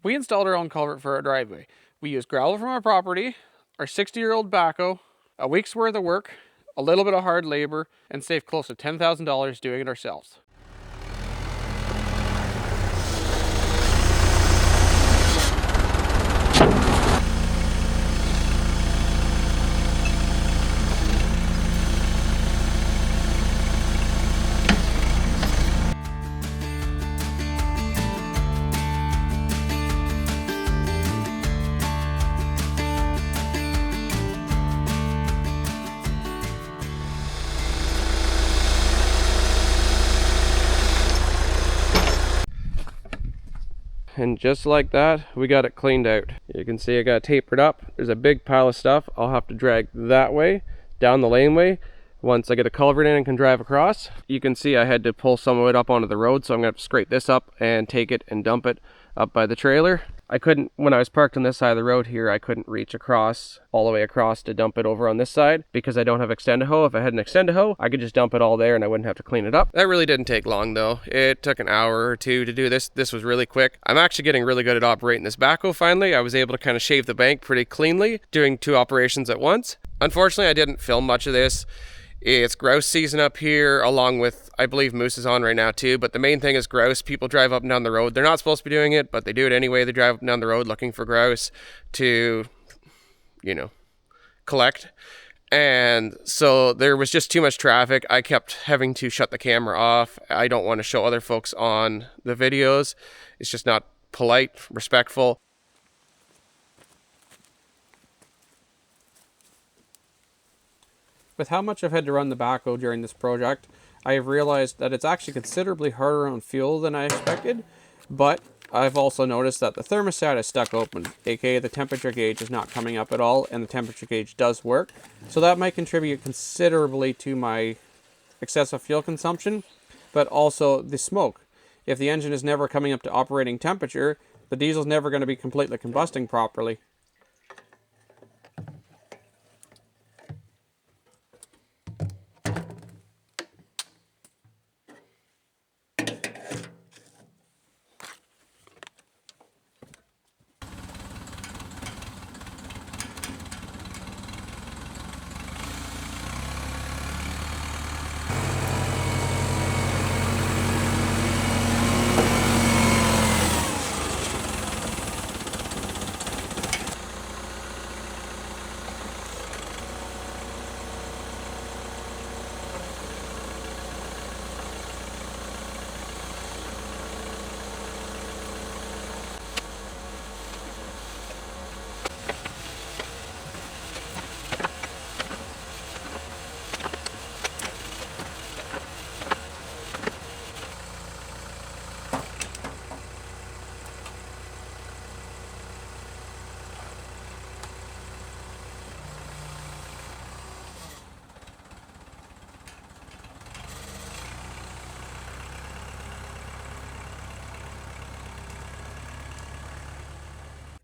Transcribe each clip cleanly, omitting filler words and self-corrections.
We installed our own culvert for our driveway. We used gravel from our property, our 60-year-old backhoe, a week's worth of work, a little bit of hard labor, and saved close to $10,000 doing it ourselves. And just like that, we got it cleaned out. You can see I got it tapered up. There's a big pile of stuff I'll have to drag that way, down the laneway. Once I get a culvert in and can drive across, you can see I had to pull some of it up onto the road, so I'm gonna have to scrape this up and take it and dump it up by the trailer. I couldn't, when I was parked on this side of the road here, I couldn't reach across, all the way across to dump it over on this side because I don't have Extend-A-Hoe. If I had an Extend-A-Hoe, I could just dump it all there and I wouldn't have to clean it up. That really didn't take long though. It took an hour or two to do this. This was really quick. I'm actually getting really good at operating this backhoe finally. I was able to kind of shave the bank pretty cleanly, doing 2 operations at once. Unfortunately, I didn't film much of this. It's grouse season up here, along with, I believe, moose is on right now too, but the main thing is grouse. People drive up and down the road. They're not supposed to be doing it, but they do it anyway. They drive up and down the road looking for grouse to, you know, collect. And so there was just too much traffic. I kept having to shut the camera off. I don't want to show other folks on the videos. It's just not polite, respectful. With how much I've had to run the backhoe during this project, I have realized that it's actually considerably harder on fuel than I expected, but I've also noticed that the thermostat is stuck open, aka the temperature gauge is not coming up at all, and the temperature gauge does work, so that might contribute considerably to my excessive fuel consumption, but also the smoke. If the engine is never coming up to operating temperature, the diesel's never going to be completely combusting properly.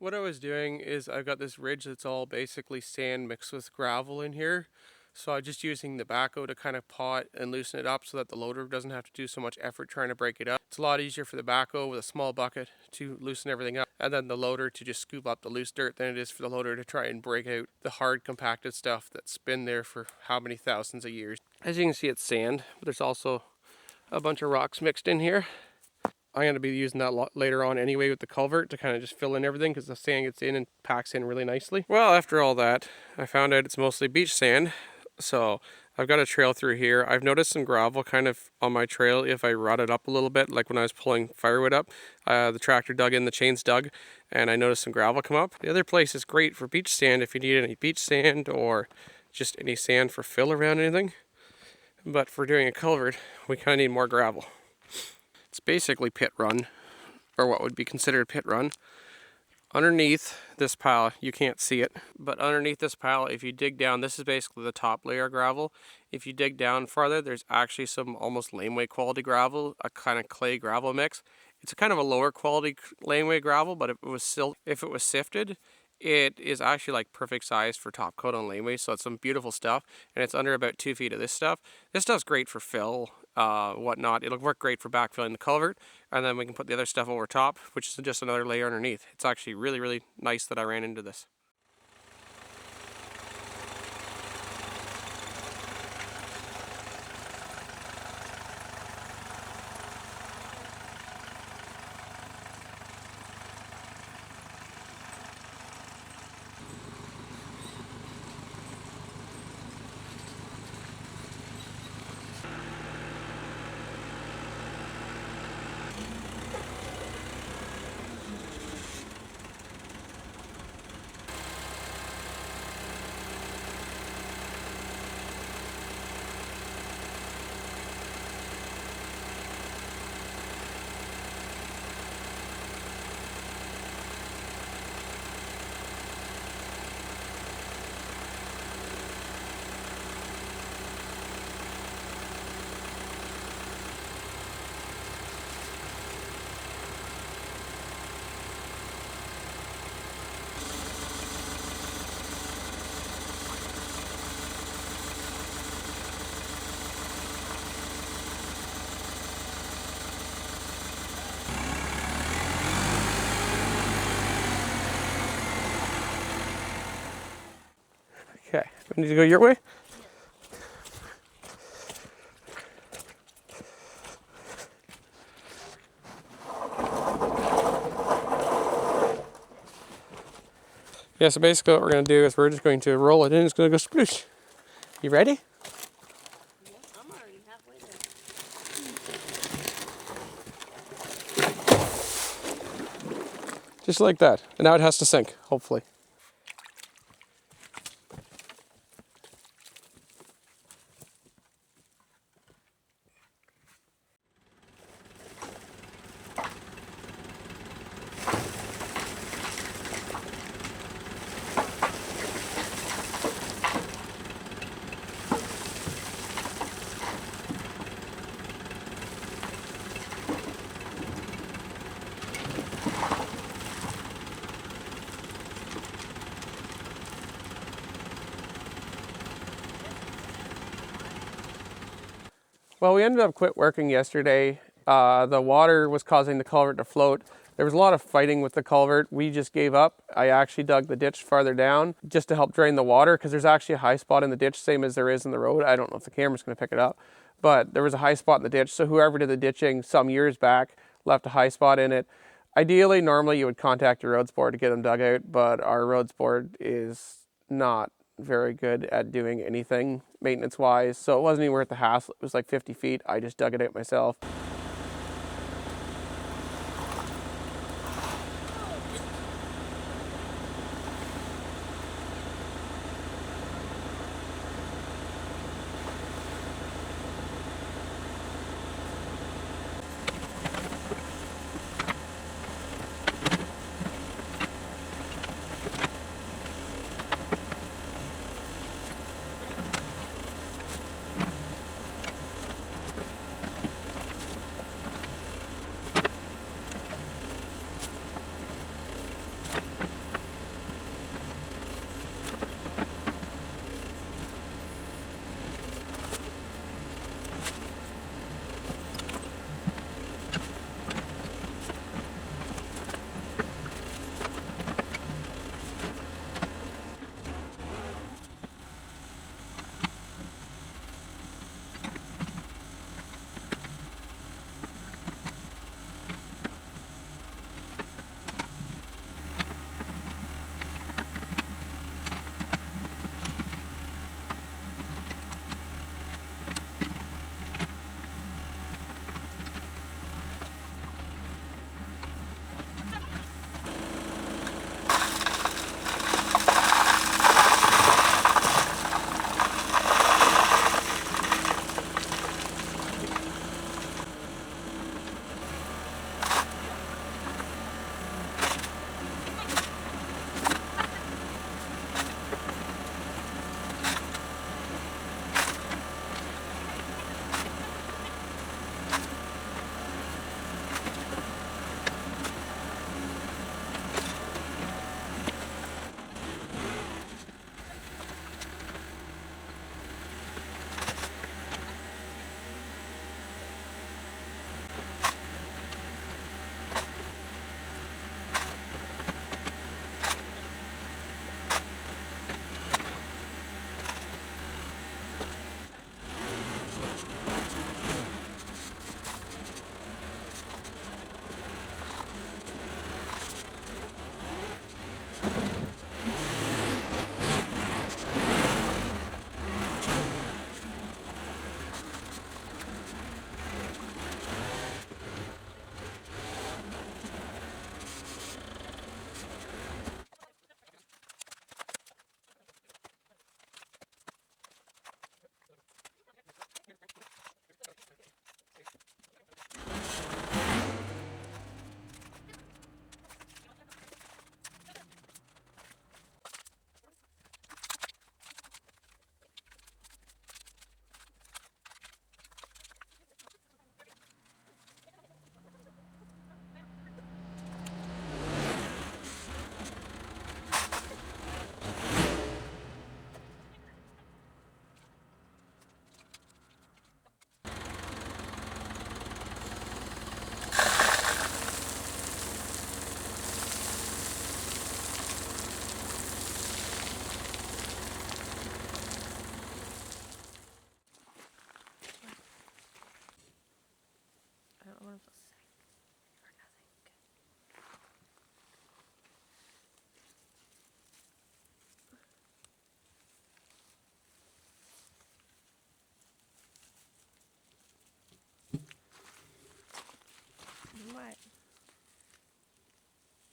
What I was doing is I've got this ridge that's all basically sand mixed with gravel in here. So I'm just using the backhoe to kind of paw it and loosen it up so that the loader doesn't have to do so much effort trying to break it up. It's a lot easier for the backhoe with a small bucket to loosen everything up, and then the loader to just scoop up the loose dirt than it is for the loader to try and break out the hard compacted stuff that's been there for how many thousands of years. As you can see, it's sand, but there's also a bunch of rocks mixed in here. I'm going to be using that later on anyway with the culvert to kind of just fill in everything because the sand gets in and packs in really nicely. Well, after all that, I found out it's mostly beach sand. So I've got a trail through here. I've noticed some gravel kind of on my trail if I rot it up a little bit, like when I was pulling firewood up. The tractor dug in, the chains dug, and I noticed some gravel come up. The other place is great for beach sand if you need any beach sand or just any sand for fill around anything. But for doing a culvert, we kind of need more gravel. It's basically pit run, or what would be considered pit run. Underneath this pile, you can't see it, but underneath this pile, if you dig down, this is basically the top layer of gravel. If you dig down farther, there's actually some almost laneway quality gravel, a kind of clay gravel mix. It's a kind of a lower quality laneway gravel, but if it was sifted, it is actually like perfect size for top coat on laneway, so it's some beautiful stuff, and it's under about 2 feet of this stuff. This stuff's great for fill. whatnot. It'll work great for backfilling the culvert, and then we can put the other stuff over top, which is just another layer underneath. It's actually really, really nice that I ran into this. Okay, we need to go your way? Yeah, so basically what we're going to do is we're just going to roll it in. It's going to go sploosh. You ready? Yeah, I'm already halfway there. Just like that. And now it has to sink, hopefully. Well, we ended up quit working yesterday. The water was causing the culvert to float. There was a lot of fighting with the culvert. We just gave up. I actually dug the ditch farther down just to help drain the water, because there's actually a high spot in the ditch, same as there is in the road. I don't know if the camera's going to pick it up, but there was a high spot in the ditch. So whoever did the ditching some years back left a high spot in it. Ideally, normally you would contact your roads board to get them dug out, but our roads board is not very good at doing anything maintenance wise, so it wasn't even worth the hassle. It was like 50 feet. I just dug it out myself.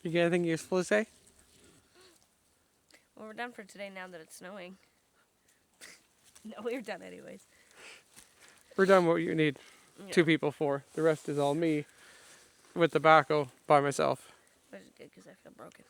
You got anything useful to say? Well, we're done for today now that it's snowing. No, we're done anyways. We're done what you need Yeah. 2 people for. The rest is all me with the backhoe by myself. Which is good because I feel broken.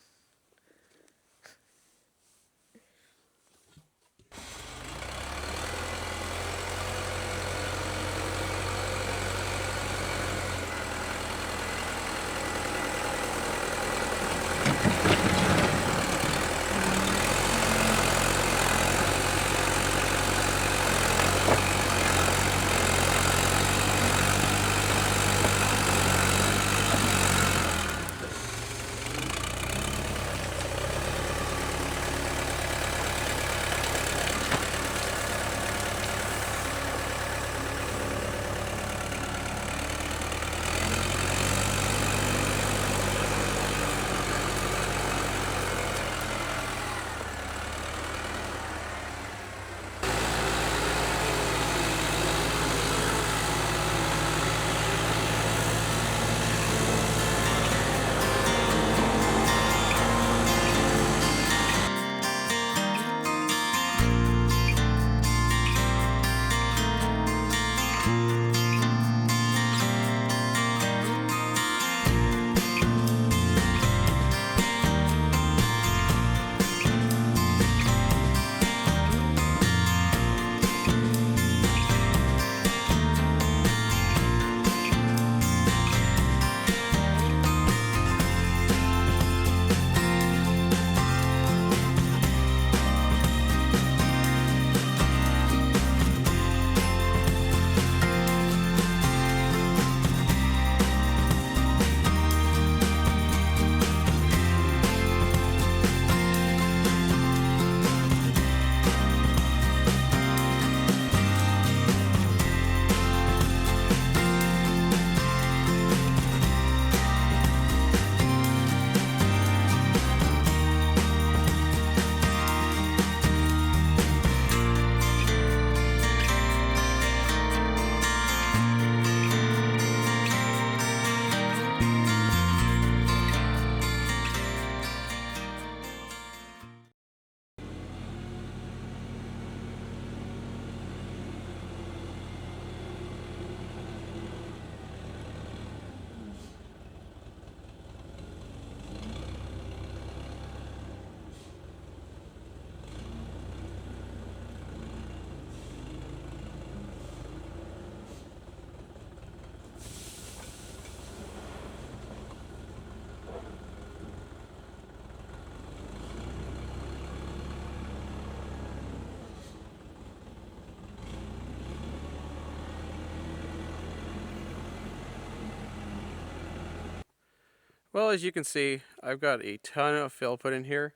Well, as you can see, I've got a ton of fill put in here.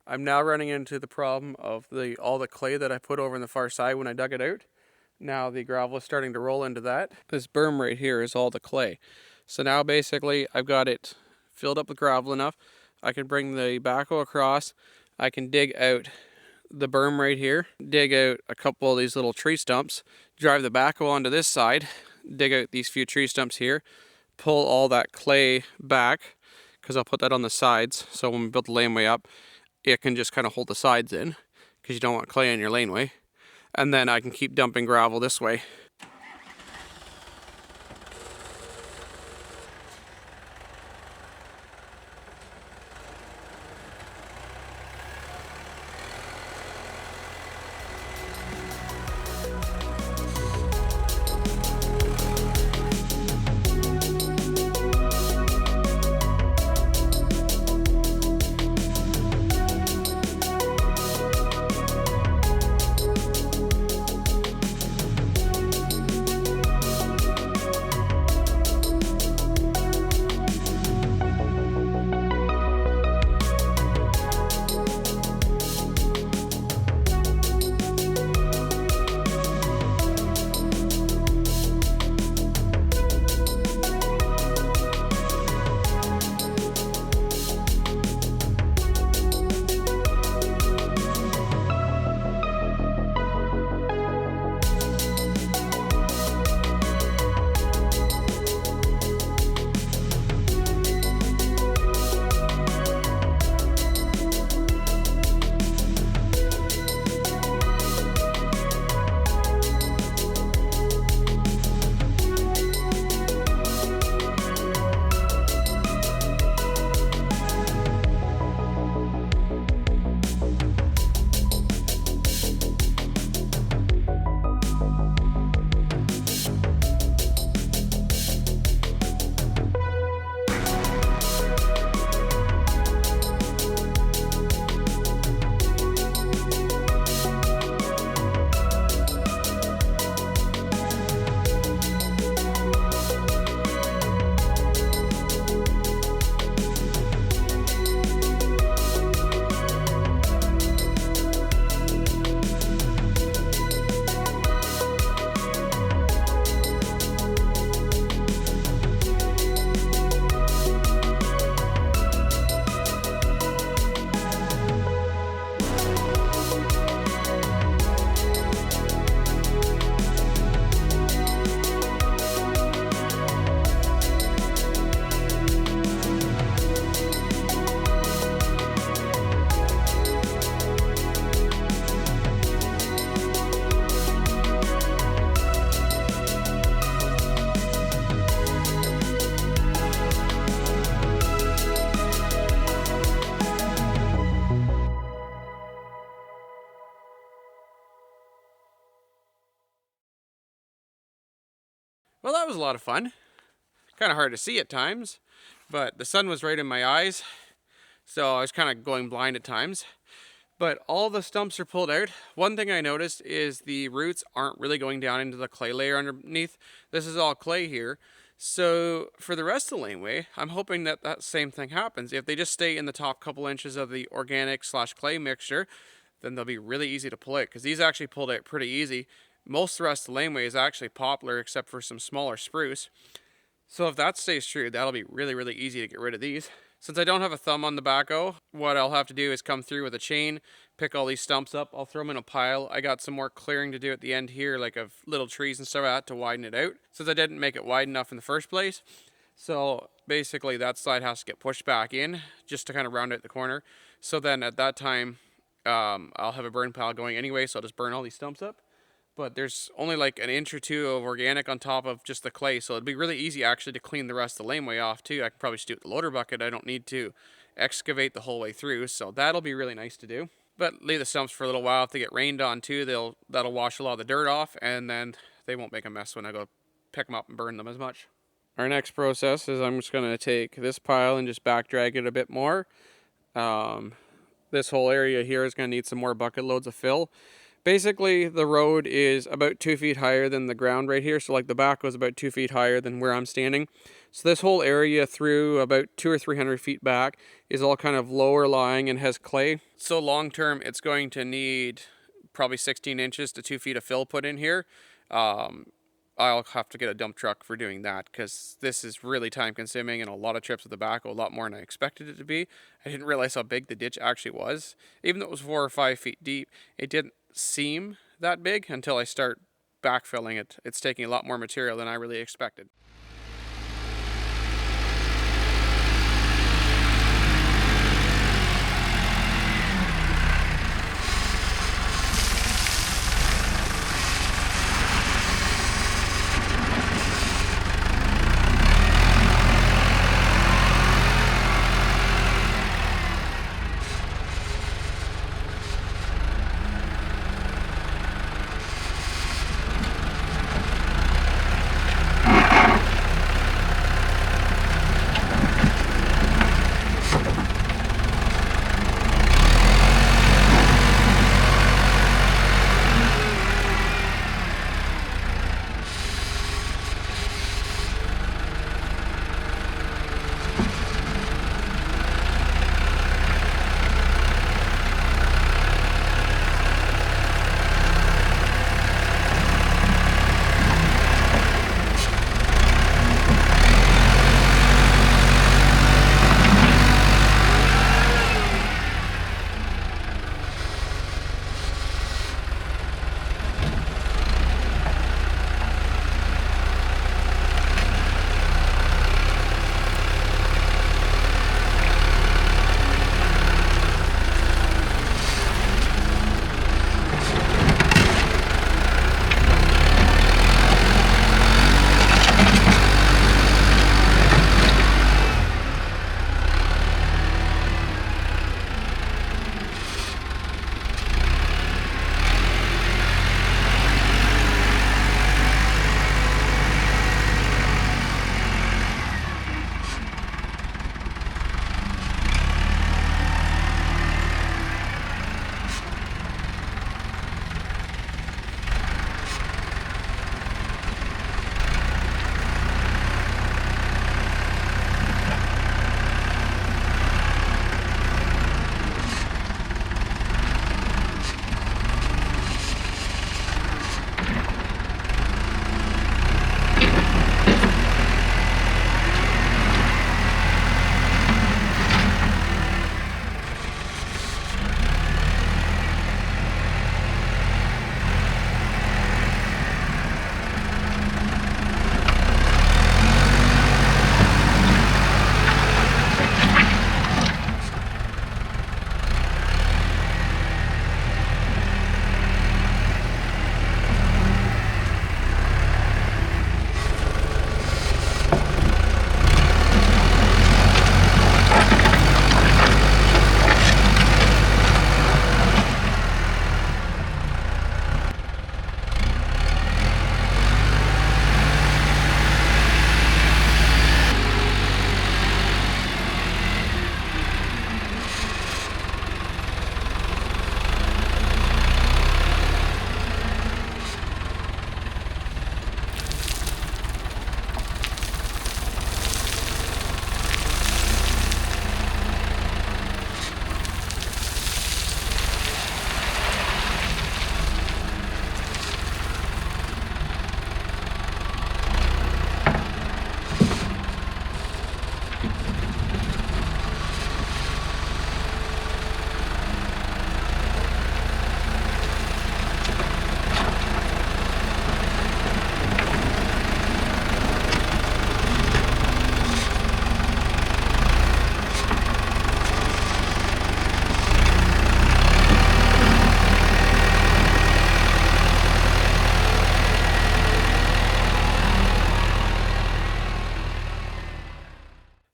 I'm now running into the problem of all the clay that I put over on the far side when I dug it out. Now the gravel is starting to roll into that. This berm right here is all the clay. So now basically I've got it filled up with gravel enough. I can bring the backhoe across. I can dig out the berm right here, dig out a couple of these little tree stumps, drive the backhoe onto this side, dig out these few tree stumps here, pull all that clay back, because I'll put that on the sides, so when we build the laneway up, it can just kind of hold the sides in, because you don't want clay in your laneway. And then I can keep dumping gravel this way. Well, that was a lot of fun. Kind of hard to see at times, but the sun was right in my eyes, so I was kind of going blind at times. But all the stumps are pulled out. One thing I noticed is the roots aren't really going down into the clay layer underneath. This is all clay here. So for the rest of the laneway, I'm hoping that that same thing happens. If they just stay in the top couple inches of the organic / clay mixture, then they'll be really easy to pull out, because these actually pulled out pretty easy. Most of the rest of the laneway is actually poplar except for some smaller spruce. So if that stays true, that'll be really, really easy to get rid of these. Since I don't have a thumb on the backhoe, what I'll have to do is come through with a chain, pick all these stumps up, I'll throw them in a pile. I got some more clearing to do at the end here, like of little trees and stuff like that, to widen it out, since I didn't make it wide enough in the first place. So basically that side has to get pushed back in, just to kind of round out the corner. So then at that time, I'll have a burn pile going anyway, so I'll just burn all these stumps up. But there's only like an inch or two of organic on top of just the clay, so it'd be really easy actually to clean the rest of the laneway off too. I can probably just do it with the loader bucket. I don't need to excavate the whole way through, so that'll be really nice to do. But leave the stumps for a little while. If they get rained on too, that'll wash a lot of the dirt off, and then they won't make a mess when I go pick them up and burn them as much. Our next process is I'm just going to take this pile and just back drag it a bit more. This whole area here is going to need some more bucket loads of fill. Basically, the road is about 2 feet higher than the ground right here. So like the backhoe is about 2 feet higher than where I'm standing. So this whole area through about 200 or 300 feet back is all kind of lower lying and has clay. So long term, it's going to need probably 16 inches to 2 feet of fill put in here. I'll have to get a dump truck for doing that, because this is really time consuming and a lot of trips with the backhoe, a lot more than I expected it to be. I didn't realize how big the ditch actually was. Even though it was 4 or 5 feet deep, it didn't seem that big until I start backfilling it. It's taking a lot more material than I really expected.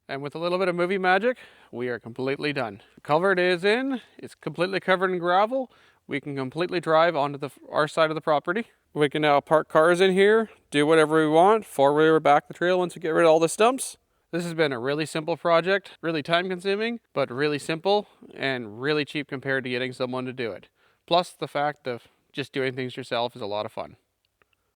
And with a little bit of movie magic, we are completely done. The culvert is in, it's completely covered in gravel. We can completely drive onto our side of the property. We can now park cars in here, do whatever we want, forward or back the trail once we get rid of all the stumps. This has been a really simple project, really time consuming, but really simple and really cheap compared to getting someone to do it. Plus the fact of just doing things yourself is a lot of fun.